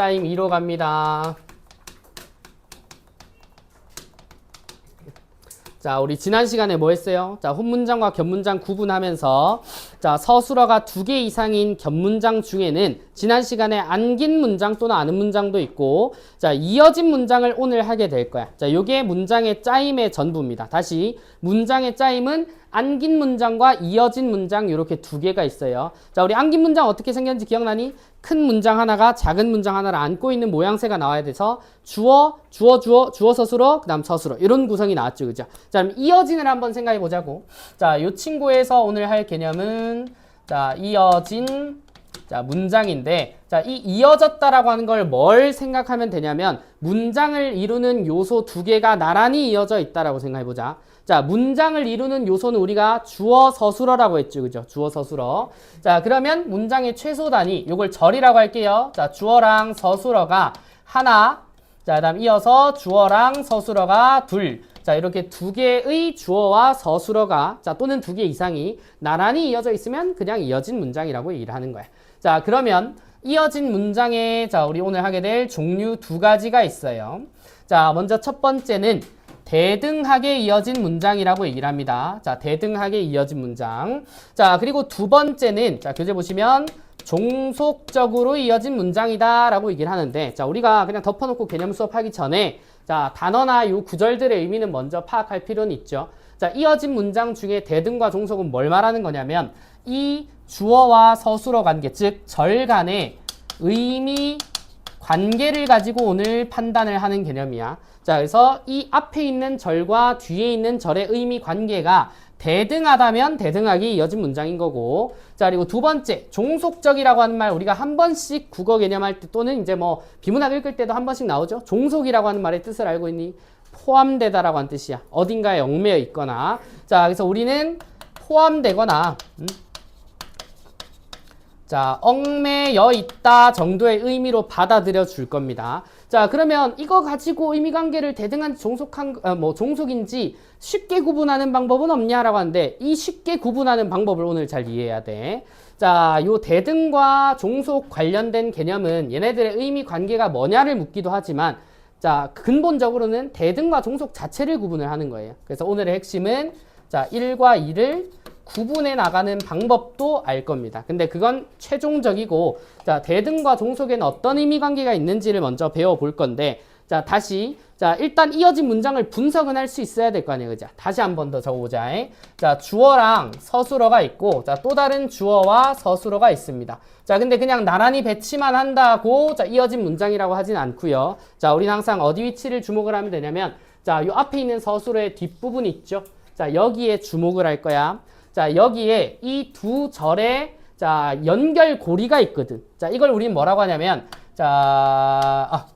타임 2로 갑니다. 자, 우리 지난 시간에 뭐 했어요? 자, 혼문장과 겹문장 구분하면서 자, 서술어가 2개 이상인 겹문장 중에는 지난 시간에 안긴 문장 또는 아는 문장도 있고 자, 이어진 문장을 오늘 하게 될 거야. 자, 요게 문장의 짜임의 전부입니다. 다시 문장의 짜임은 안긴 문장과 이어진 문장 이렇게 2개가 있어요. 자, 우리 안긴 문장 어떻게 생겼는지 기억나니? 큰 문장 하나가 작은 문장 하나를 안고 있는 모양새가 나와야 돼서 주어 서술어, 그 다음 서술어 이런 구성이 나왔죠. 그죠? 자, 그럼 이어진을 한번 생각해 보자고. 자, 요 친구에서 오늘 할 개념은 자, 이어진 자, 문장인데 자, 이 이어졌다라고 하는 걸 뭘 생각하면 되냐면 문장을 이루는 요소 2개가 나란히 이어져 있다라고 생각해 보자. 자, 문장을 이루는 요소는 우리가 주어 서술어라고 했죠. 그죠? 주어 서술어. 자, 그러면 문장의 최소 단위 요걸 절이라고 할게요. 자, 주어랑 서술어가 하나. 자, 그다음 이어서 주어랑 서술어가 둘. 자, 이렇게 2개의 주어와 서술어가 자, 또는 2개 이상이 나란히 이어져 있으면 그냥 이어진 문장이라고 얘기를 하는 거야. 자, 그러면 이어진 문장에 자, 우리 오늘 하게 될 종류 2가지가 있어요. 자, 먼저 첫 번째는 대등하게 이어진 문장이라고 얘기를 합니다. 자, 대등하게 이어진 문장. 자, 그리고 두 번째는 자, 교재 보시면 종속적으로 이어진 문장이다 라고 얘기를 하는데 자, 우리가 그냥 덮어놓고 개념 수업하기 전에 자, 단어나 요 구절들의 의미는 먼저 파악할 필요는 있죠. 자, 이어진 문장 중에 대등과 종속은 뭘 말하는 거냐면 이 주어와 서술어 관계, 즉 절 간의 의미 관계를 가지고 오늘 판단을 하는 개념이야. 자, 그래서 이 앞에 있는 절과 뒤에 있는 절의 의미 관계가 대등하다면 대등하게 이어진 문장인 거고 자, 그리고 두 번째 종속적이라고 하는 말 우리가 한 번씩 국어 개념할 때 또는 이제 뭐 비문학 읽을 때도 한 번씩 나오죠. 종속이라고 하는 말의 뜻을 알고 있니? 포함되다라고 하는 뜻이야. 어딘가에 얽매여 있거나 자, 그래서 우리는 포함되거나 자, 얽매여 있다 정도의 의미로 받아들여 줄 겁니다. 자, 그러면 이거 가지고 의미관계를 대등한지 종속인지 쉽게 구분하는 방법은 없냐라고 하는데 이 쉽게 구분하는 방법을 오늘 잘 이해해야 돼. 자, 요 대등과 종속 관련된 개념은 얘네들의 의미 관계가 뭐냐를 묻기도 하지만 자, 근본적으로는 대등과 종속 자체를 구분을 하는 거예요. 그래서 오늘의 핵심은 자, 1과 2를 구분해 나가는 방법도 알 겁니다. 근데 그건 최종적이고 자, 대등과 종속에는 어떤 의미 관계가 있는지를 먼저 배워볼 건데 자, 다시 자, 일단 이어진 문장을 분석은 할 수 있어야 될 거 아니에요. 그죠? 다시 한 번 더 적어보자. 자, 주어랑 서술어가 있고 자, 또 다른 주어와 서술어가 있습니다. 자, 근데 그냥 나란히 배치만 한다고 자, 이어진 문장이라고 하진 않고요. 자, 우리는 항상 어디 위치를 주목을 하면 되냐면 자, 요 앞에 있는 서술어의 뒷부분 있죠? 자, 여기에 주목을 할 거야. 자, 여기에 이 두 절의 자, 연결고리가 있거든. 자, 이걸 우리는 뭐라고 하냐면 자,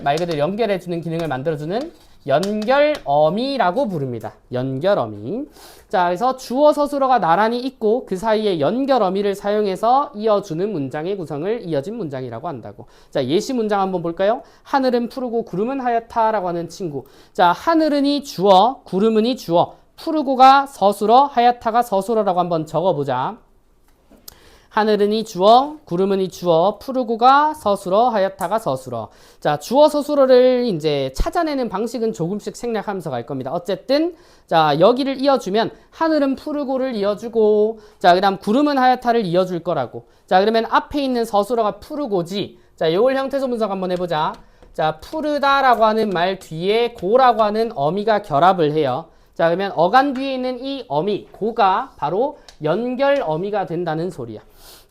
말 그대로 연결해주는 기능을 만들어주는 연결어미라고 부릅니다. 연결어미. 자, 그래서 주어 서술어가 나란히 있고 그 사이에 연결어미를 사용해서 이어주는 문장의 구성을 이어진 문장이라고 한다고. 자, 예시 문장 한번 볼까요? 하늘은 푸르고 구름은 하얗다라고 하는 친구. 자, 하늘은이 주어, 구름은이 주어. 푸르고가 서술어, 하얗다가 서술어라고 한번 적어보자. 하늘은이 주어, 구름은이 주어, 푸르고가 서술어, 하얗다가 서술어. 자, 주어 서술어를 이제 찾아내는 방식은 조금씩 생략하면서 갈 겁니다. 어쨌든 자, 여기를 이어주면 하늘은 푸르고를 이어주고 자, 그다음 구름은 하얗다를 이어줄 거라고. 자, 그러면 앞에 있는 서술어가 푸르고지. 자, 요걸 형태소 분석 한번 해보자. 자, 푸르다라고 하는 말 뒤에 고라고 하는 어미가 결합을 해요. 자, 그러면 어간 뒤에 있는 이 어미, 고가 바로 연결 어미가 된다는 소리야.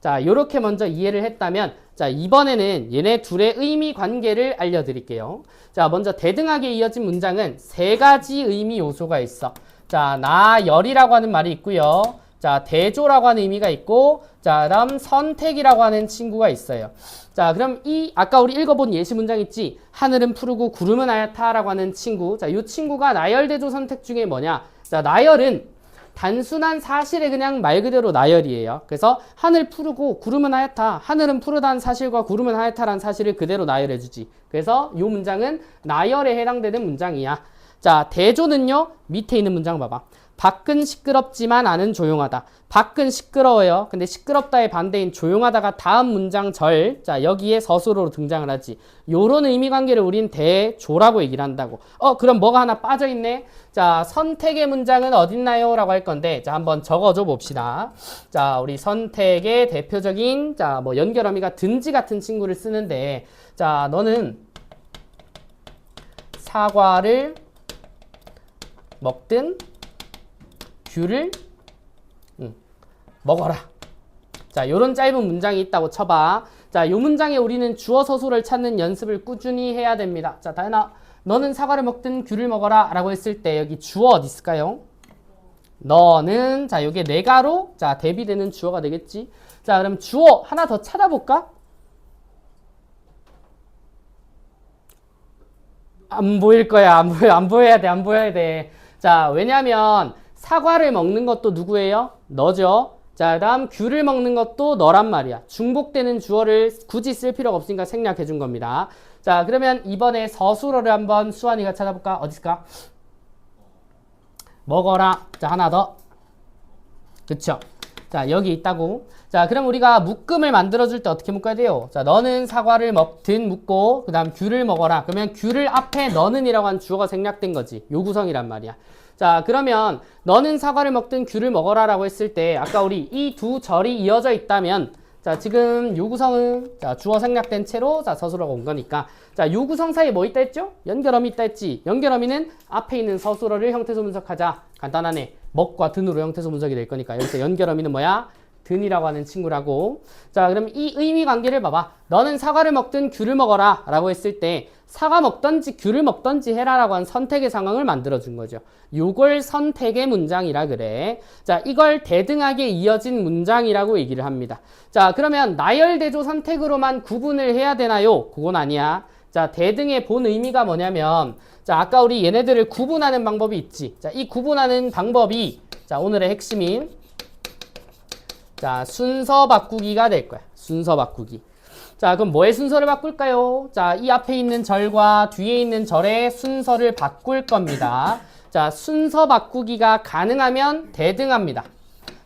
자, 요렇게 먼저 이해를 했다면 자, 이번에는 얘네 둘의 의미 관계를 알려드릴게요. 자, 먼저 대등하게 이어진 문장은 3가지 의미 요소가 있어. 자, 나열이라고 하는 말이 있고요. 자, 대조라고 하는 의미가 있고 자, 그다음 선택이라고 하는 친구가 있어요. 자, 그럼 이 아까 우리 읽어본 예시 문장 있지? 하늘은 푸르고 구름은 하얗다라고 하는 친구. 자, 이 친구가 나열, 대조, 선택 중에 뭐냐? 자, 나열은 단순한 사실의 그냥 말 그대로 나열이에요. 그래서 하늘 푸르고 구름은 하얗다. 하늘은 푸르다는 사실과 구름은 하얗다라는 사실을 그대로 나열해주지. 그래서 이 문장은 나열에 해당되는 문장이야. 자, 대조는요. 밑에 있는 문장 봐봐. 밖은 시끄럽지만 안은 조용하다. 밖은 시끄러워요. 근데 시끄럽다의 반대인 조용하다가 다음 문장 절, 자 여기에 서술어로 등장을 하지. 요런 의미관계를 우린 대조라고 얘기를 한다고. 그럼 뭐가 하나 빠져있네. 자 선택의 문장은 어딨나요? 라고 할 건데, 자 한번 적어줘 봅시다. 자 우리 선택의 대표적인 자 뭐 연결어미가 든지 같은 친구를 쓰는데, 자 너는 사과를 먹든 귤을 먹어라. 자, 요런 짧은 문장이 있다고 쳐봐. 자, 요 문장에 우리는 주어 서술을 찾는 연습을 꾸준히 해야 됩니다. 자, 다현아, 너는 사과를 먹든 귤을 먹어라 라고 했을 때 여기 주어 어디 있을까요? 너는, 자, 요게 내가로, 자, 대비되는 주어가 되겠지. 자, 그럼 주어 하나 더 찾아볼까? 안 보일 거야. 안 보여야 돼. 안 보여야 돼. 자, 왜냐면 사과를 먹는 것도 누구예요? 너죠. 자, 다음 귤을 먹는 것도 너란 말이야. 중복되는 주어를 굳이 쓸 필요가 없으니까 생략해 준 겁니다. 자, 그러면 이번에 서술어를 한번 수환이가 찾아볼까? 어디 있을까? 먹어라. 자, 하나 더. 그쵸? 자, 여기 있다고. 자, 그럼 우리가 묶음을 만들어줄 때 어떻게 묶어야 돼요? 자, 너는 사과를 먹든 묶고, 그 다음 귤을 먹어라. 그러면 귤을 앞에 너는이라고 한 주어가 생략된 거지. 요 구성이란 말이야. 자, 그러면 너는 사과를 먹든 귤을 먹어라 라고 했을 때 아까 우리 이 두 절이 이어져 있다면, 자, 지금 요 구성은 자, 주어 생략된 채로 자, 서술어가 온 거니까, 자, 요 구성 사이에 뭐 있다 했죠? 연결어미 있다 했지. 연결어미는 앞에 있는 서술어를 형태소 분석하자. 간단하네. 먹과 든으로 형태소 분석이 될 거니까 여기서 연결어미는 뭐야? 든이라고 하는 친구라고. 자, 그럼 이 의미 관계를 봐봐. 너는 사과를 먹든 귤을 먹어라 라고 했을 때 사과 먹던지 귤을 먹던지 해라 라고 한 선택의 상황을 만들어 준 거죠. 요걸 선택의 문장이라 그래. 자, 이걸 대등하게 이어진 문장이라고 얘기를 합니다. 자, 그러면 나열대조 선택으로만 구분을 해야 되나요? 그건 아니야. 자, 대등의 본 의미가 뭐냐면, 자, 아까 우리 얘네들을 구분하는 방법이 있지. 자, 이 구분하는 방법이 자, 오늘의 핵심인 자, 순서 바꾸기가 될 거야. 순서 바꾸기. 자, 그럼 뭐의 순서를 바꿀까요? 자, 이 앞에 있는 절과 뒤에 있는 절의 순서를 바꿀 겁니다. 자, 순서 바꾸기가 가능하면 대등합니다.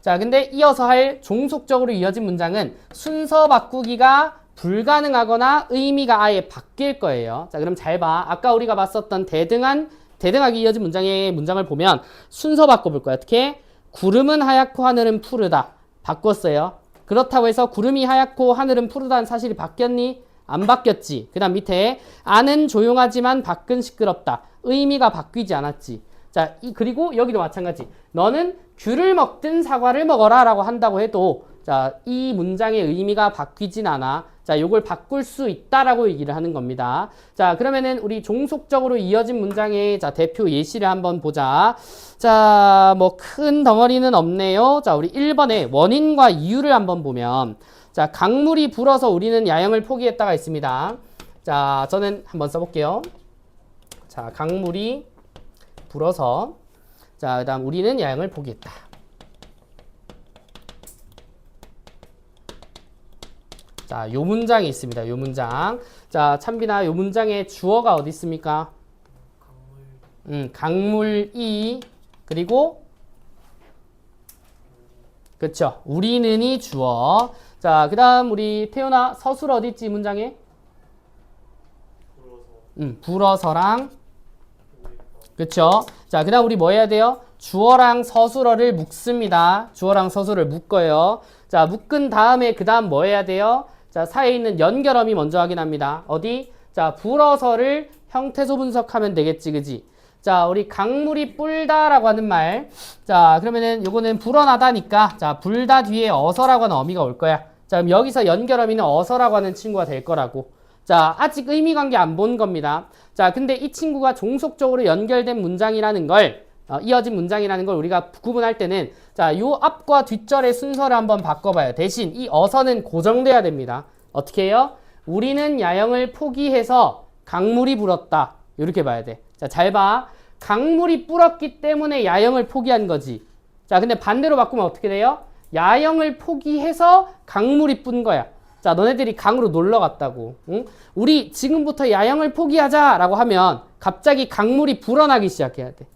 자, 근데 이어서 할 종속적으로 이어진 문장은 순서 바꾸기가 불가능하거나 의미가 아예 바뀔 거예요. 자, 그럼 잘 봐. 아까 우리가 봤었던 대등하게 이어진 문장의 문장을 보면 순서 바꿔볼 거야. 어떻게? 구름은 하얗고 하늘은 푸르다. 바꿨어요. 그렇다고 해서 구름이 하얗고 하늘은 푸르다는 사실이 바뀌었니? 안 바뀌었지. 그 다음 밑에 안은 조용하지만 밖은 시끄럽다. 의미가 바뀌지 않았지. 자, 그리고 여기도 마찬가지. 너는 귤을 먹든 사과를 먹어라 라고 한다고 해도 자, 이 문장의 의미가 바뀌진 않아. 자, 요걸 바꿀 수 있다라고 얘기를 하는 겁니다. 자, 그러면은 우리 종속적으로 이어진 문장의 자, 대표 예시를 한번 보자. 자, 뭐 큰 덩어리는 없네요. 자, 우리 1번에 원인과 이유를 한번 보면 자, 강물이 불어서 우리는 야영을 포기했다가 있습니다. 자, 저는 한번 써볼게요. 자, 강물이 불어서 자, 그 다음 우리는 야영을 포기했다. 자, 요 문장이 있습니다. 요 문장. 자, 찬빈아, 요 문장의 주어가 어디 있습니까? 강물이 그리고 그쵸. 우리는이 주어. 자, 그 다음 우리 태연아 서술 어디 있지 문장에? 불어서랑 그쵸. 자, 그 다음 우리 뭐 해야 돼요? 주어랑 서술어를 묶습니다. 주어랑 서술을 묶어요. 자, 묶은 다음에 그 다음 뭐 해야 돼요? 자, 사이에 있는 연결어미 먼저 확인합니다. 어디? 자, 불어서를 형태소 분석하면 되겠지, 그지? 자, 우리 강물이 뿔다라고 하는 말. 자, 그러면은 요거는 불어나다니까. 자, 불다 뒤에 어서라고 하는 어미가 올 거야. 자, 그럼 여기서 연결어미는 어서라고 하는 친구가 될 거라고. 자, 아직 의미관계 안 본 겁니다. 자, 근데 이 친구가 종속적으로 연결된 문장이라는 걸 이어진 문장이라는 걸 우리가 구분할 때는 자, 요 앞과 뒷절의 순서를 한번 바꿔봐요. 대신 이 어서는 고정돼야 됩니다. 어떻게 해요? 우리는 야영을 포기해서 강물이 불었다. 이렇게 봐야 돼. 자, 잘 봐. 강물이 불었기 때문에 야영을 포기한 거지. 자, 근데 반대로 바꾸면 어떻게 돼요? 야영을 포기해서 강물이 쁜 거야. 자, 너네들이 강으로 놀러 갔다고. 응? 우리 지금부터 야영을 포기하자 라고 하면 갑자기 강물이 불어나기 시작해야 돼.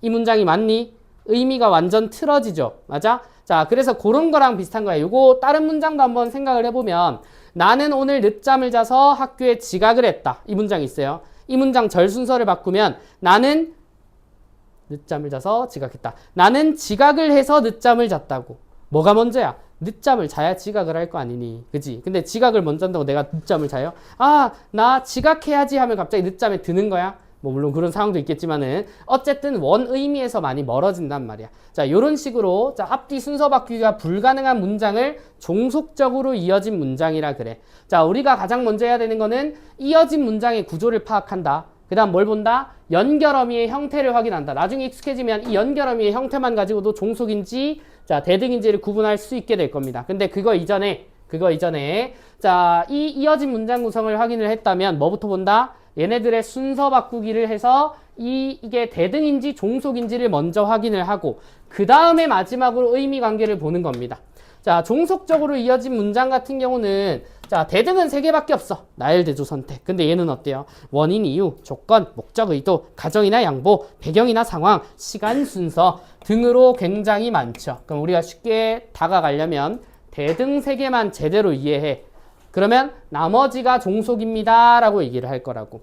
이 문장이 맞니? 의미가 완전 틀어지죠. 맞아? 자, 그래서 그런 거랑 비슷한 거야. 요거 다른 문장도 한번 생각을 해보면 나는 오늘 늦잠을 자서 학교에 지각을 했다. 이 문장이 있어요. 이 문장 절 순서를 바꾸면 나는 늦잠을 자서 지각했다. 나는 지각을 해서 늦잠을 잤다고. 뭐가 먼저야? 늦잠을 자야 지각을 할 거 아니니. 그지? 근데 지각을 먼저 한다고 내가 늦잠을 자요? 아, 나 지각해야지 하면 갑자기 늦잠에 드는 거야? 뭐 물론 그런 상황도 있겠지만은 어쨌든 원 의미에서 많이 멀어진단 말이야. 자, 요런 식으로 자, 앞뒤 순서 바뀌기가 불가능한 문장을 종속적으로 이어진 문장이라 그래. 자, 우리가 가장 먼저 해야 되는 거는 이어진 문장의 구조를 파악한다. 그 다음 뭘 본다? 연결어미의 형태를 확인한다. 나중에 익숙해지면 이 연결어미의 형태만 가지고도 종속인지 자, 대등인지를 구분할 수 있게 될 겁니다. 근데 그거 이전에 자, 이 이어진 문장 구성을 확인을 했다면 뭐부터 본다? 얘네들의 순서 바꾸기를 해서 이게 대등인지 종속인지를 먼저 확인을 하고 그 다음에 마지막으로 의미 관계를 보는 겁니다. 자, 종속적으로 이어진 문장 같은 경우는 자, 대등은 3개밖에 없어. 나열, 대조, 선택. 근데 얘는 어때요? 원인, 이유, 조건, 목적, 의도, 가정이나 양보, 배경이나 상황, 시간, 순서 등으로 굉장히 많죠. 그럼 우리가 쉽게 다가가려면 대등 3개만 제대로 이해해. 그러면 나머지가 종속입니다 라고 얘기를 할 거라고.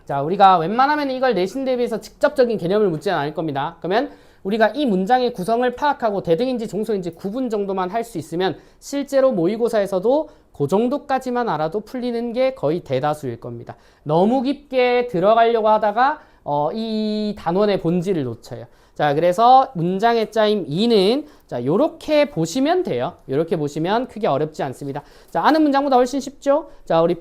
자, 우리가 웬만하면 이걸 내신 대비해서 직접적인 개념을 묻지는 않을 겁니다. 그러면 우리가 이 문장의 구성을 파악하고 대등인지 종속인지 구분 정도만 할 수 있으면 실제로 모의고사에서도 그 정도까지만 알아도 풀리는 게 거의 대다수일 겁니다. 너무 깊게 들어가려고 하다가 이 단원의 본질을 놓쳐요. 자, 그래서 문장의 짜임 2는 자, 요렇게 보시면 돼요. 요렇게 보시면 크게 어렵지 않습니다. 자, 아는 문장보다 훨씬 쉽죠? 자, 우리